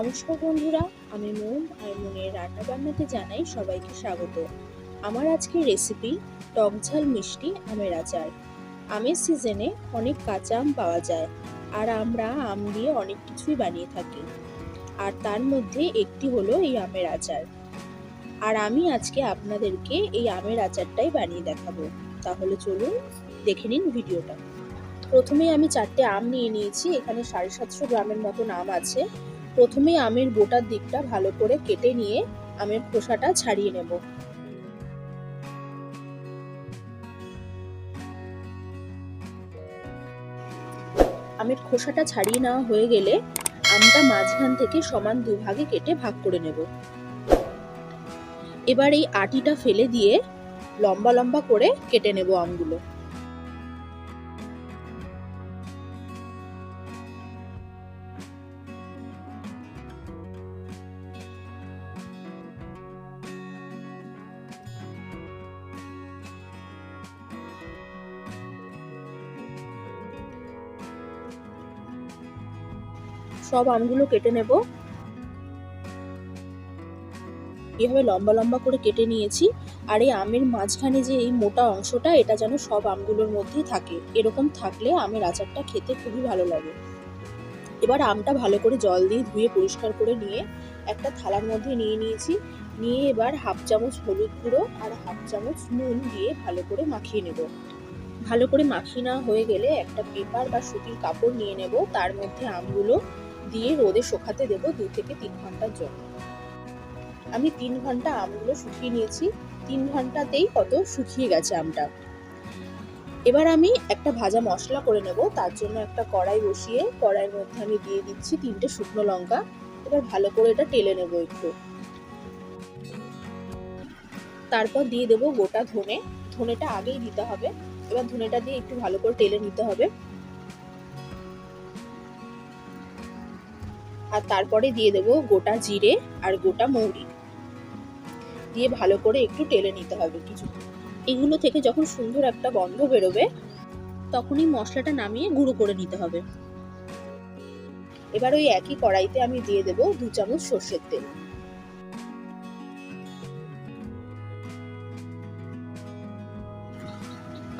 নমস্কার বন্ধুরা, আমি মন আর মনের রান্নাবান্নাতে জানাই সবাইকে স্বাগত। আমার আজকের রেসিপি টক ঝাল মিষ্টি আমের আচার। আমের সিজনে অনেক কাঁচা আম পাওয়া যায়, আর আমরা আম দিয়ে অনেক কিছুই বানিয়ে থাকি। আর তার মধ্যে একটি হলো এই আমের আচার। আর আমি আজকে আপনাদেরকে এই আমের আচারটাই বানিয়ে দেখাবো। তাহলে চলুন দেখে নিন ভিডিওটা। প্রথমে আমি 4টে আম নিয়ে নিয়েছি। এখানে 750 গ্রামের মতন আম আছে। প্রথমে আমের গোটার দিকটা ভালো করে কেটে নিয়ে আমের খোসাটা ছাড়িয়ে নেব। আমের খোসাটা ছাড়িয়ে নেওয়া হয়ে গেলে আমটা মাঝখান থেকে সমান দুভাগে কেটে ভাগ করে নেব। এবার এই আটিটা ফেলে দিয়ে লম্বা লম্বা করে কেটে নেব আমগুলো। সব আমগুলো কেটে নেব। এভাবে লম্বা লম্বা করে কেটে নিয়েছি। আর এই আমের মাঝখানে যে এই মোটা অংশটা, এটা যেন সব আমগুলোর মধ্যেই থাকে। এরকম থাকলে আমের আচারটা খেতে খুবই ভালো লাগে। এবার আমটা ভালো করে জল দিয়ে ধুয়ে পরিষ্কার করে নিয়ে একটা থালার মধ্যে নিয়ে নিয়েছি। নিয়ে এবার 1/2 চামচ হলুদ গুঁড়ো আর 1/2 চামচ নুন দিয়ে ভালো করে মাখিয়ে নেব। ভালো করে মাখিয়ে নেওয়া হয়ে গেলে একটা পেপার বা সুতির কাপড় নিয়ে নেব। তার মধ্যে আমগুলো দিয়ে রোদে শুকাতে দেব 2 থেকে 3 ঘন্টার জন্য। আমি 3 ঘন্টা আমগুলো শুকিয়ে নিয়েছি। 3 ঘন্টাতেই কত শুকিয়ে গেছে আমটা। এবার আমি একটা ভাজা মশলা করে নেব। তার জন্য একটা কড়াই বসিয়ে কড়াইয়ের মধ্যে আমি দিয়ে দিচ্ছি 3টে শুকনো লঙ্কা। এবার ভালো করে এটা টেলে নেব একটু। তারপর দিয়ে দেব গোটা ধনে। ধনেটা আগেই দিতে হবে। এবার ধনেটা দিয়ে একটু ভালো করে টেলে নিতে হবে। আর তারপরে দিয়ে দেব গোটা জিরে আর গোটা মৌরি দিয়ে ভালো করে একটু টেলে নিতে হবে কিছু। এগুলো থেকে যখন সুন্দর একটা গন্ধ বেরোবে তখনই মশলাটা নামিয়ে গুঁড়ো করে নিতে হবে। এবার ওই একই কড়াইতে আমি দিয়ে দেব 2 চামচ সর্ষের তেল।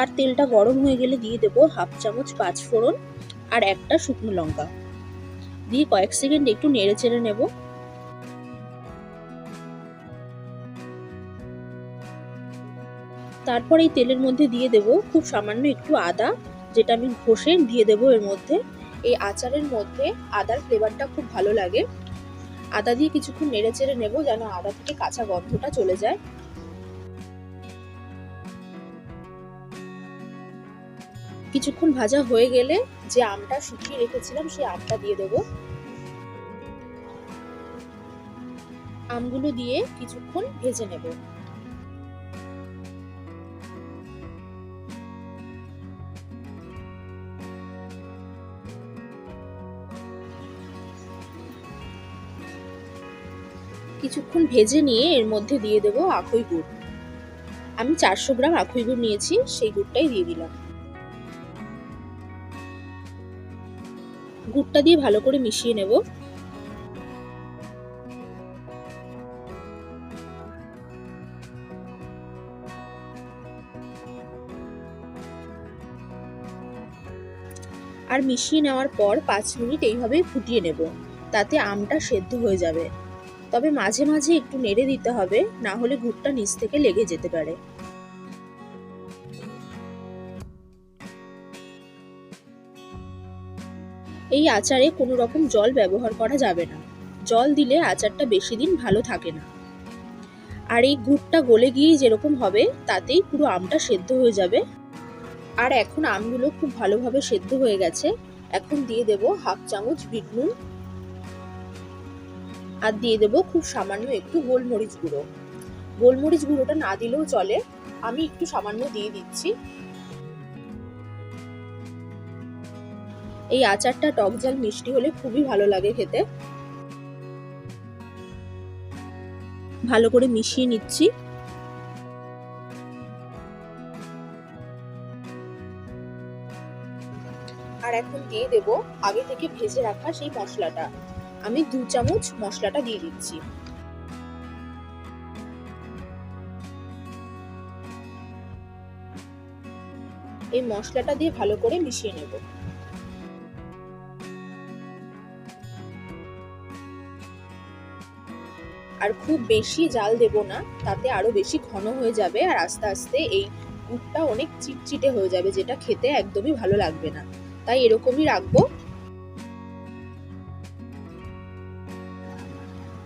আর তেলটা গরম হয়ে গেলে দিয়ে দেব 1/2 চামচ 5 ফোড়ন আর একটা শুকনো লঙ্কা দিয়ে কয়েক সেকেন্ড একটু নেড়ে চেড়ে নেব। তারপর এই তেলের মধ্যে দিয়ে দেব খুব সামান্য একটু আদা, যেটা আমি ঘষে দিয়ে দেব এর মধ্যে। এই আচারের মধ্যে আদার ফ্লেভারটা খুব ভালো লাগে। আদা দিয়ে কিছুক্ষণ নেড়ে চেড়ে নেব যেন আদা থেকে কাঁচা গন্ধটা চলে যায়। কিছুক্ষণ ভাজা হয়ে গেলে যে আমটা শুকিয়ে রেখেছিলাম সেই আমটা দিয়ে দেব। আমগুলো দিয়ে কিছুক্ষণ ভেজে নেব। কিছুক্ষণ ভেজে নিয়ে এর মধ্যে দিয়ে দেব আখই গুড়। আমি 400 গ্রাম আখই গুড় নিয়েছি, সেই গুড়টাই দিয়ে দিলাম। গুড়টা দিয়ে ভালো করে মিশিয়ে নেব। আর মিশিয়ে নেওয়ার পর 5 মিনিট এইভাবে ফুটিয়ে নেব। তাতে আমটা সেদ্ধ হয়ে যাবে। তবে মাঝে মাঝে একটু নেড়ে দিতে হবে, না হলে গুড়টা নিচ থেকে লেগে যেতে পারে। এই আচারে কোনো রকম জল ব্যবহার করা যাবে না। জল দিলে আচারটা বেশি দিন ভালো থাকে না। আর এই গুড়টা গলে গিয়ে যেরকম হবে তাতেই পুরো আমটা সেদ্ধ হয়ে যাবে। আর এখন আমগুলো খুব ভালোভাবে সেদ্ধ হয়ে গেছে। এখন দিয়ে দেব 1/2 চামচ বিট নুন আর দিয়ে দেব খুব সামান্য একটু গোলমরিচ গুঁড়ো। গোলমরিচ গুঁড়োটা না দিলেও চলে, আমি একটু সামান্য দিয়ে দিচ্ছি। এই আচারটা টক ঝাল মিষ্টি হলে খুবই ভালো লাগে খেতে। ভালো করে মিশিয়ে নিচ্ছি। আর এখন দিয়ে দেব আগে থেকে ভেজে রাখা সেই মশলাটা। আমি 2 চামচ মশলাটা দিয়ে দিচ্ছি। এই মশলাটা দিয়ে ভালো করে মিশিয়ে নেব। আর খুব বেশি জাল দেব না, তাতে আরো বেশি ঘন হয়ে যাবে আর আস্তে আস্তে এই গুড়টা অনেক চিটচিটে হয়ে যাবে, যেটা খেতে একদমই ভালো লাগবে না। তাই এরকমই রাখবো।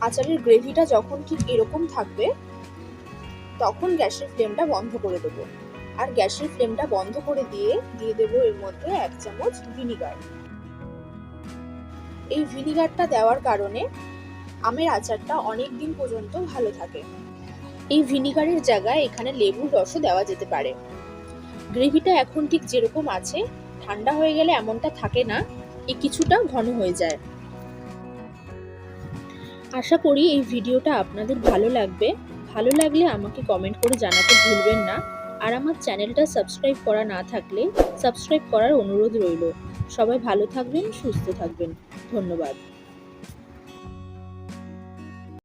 আচারের গ্রেভিটা যখন ঠিক এরকম থাকবে তখন গ্যাসের ফ্লেমটা বন্ধ করে দেবো। আর গ্যাসের ফ্লেমটা বন্ধ করে দিয়ে দেবো এর মধ্যে 1 চামচ ভিনিগার। এই ভিনিগারটা দেওয়ার কারণে আমের আচারটা অনেক দিন পর্যন্ত ভালো থাকে। এই ভিনিগারের জায়গায় এখানে লেবুর রসও দেওয়া যেতে পারে। গ্রেভিটা এখন ঠিক যেরকম আছে, ঠান্ডা হয়ে গেলে এমনটা থাকে না, কিছুটা ঘন হয়ে যায়। আশা করি এই ভিডিওটা আপনাদের ভালো লাগবে। ভালো লাগলে আমাকে কমেন্ট করে জানাতে ভুলবেন না। আর আমার চ্যানেলটা সাবস্ক্রাইব করা না থাকলে সাবস্ক্রাইব করার অনুরোধ রইল। সবাই ভালো থাকবেন, সুস্থ থাকবেন। ধন্যবাদ।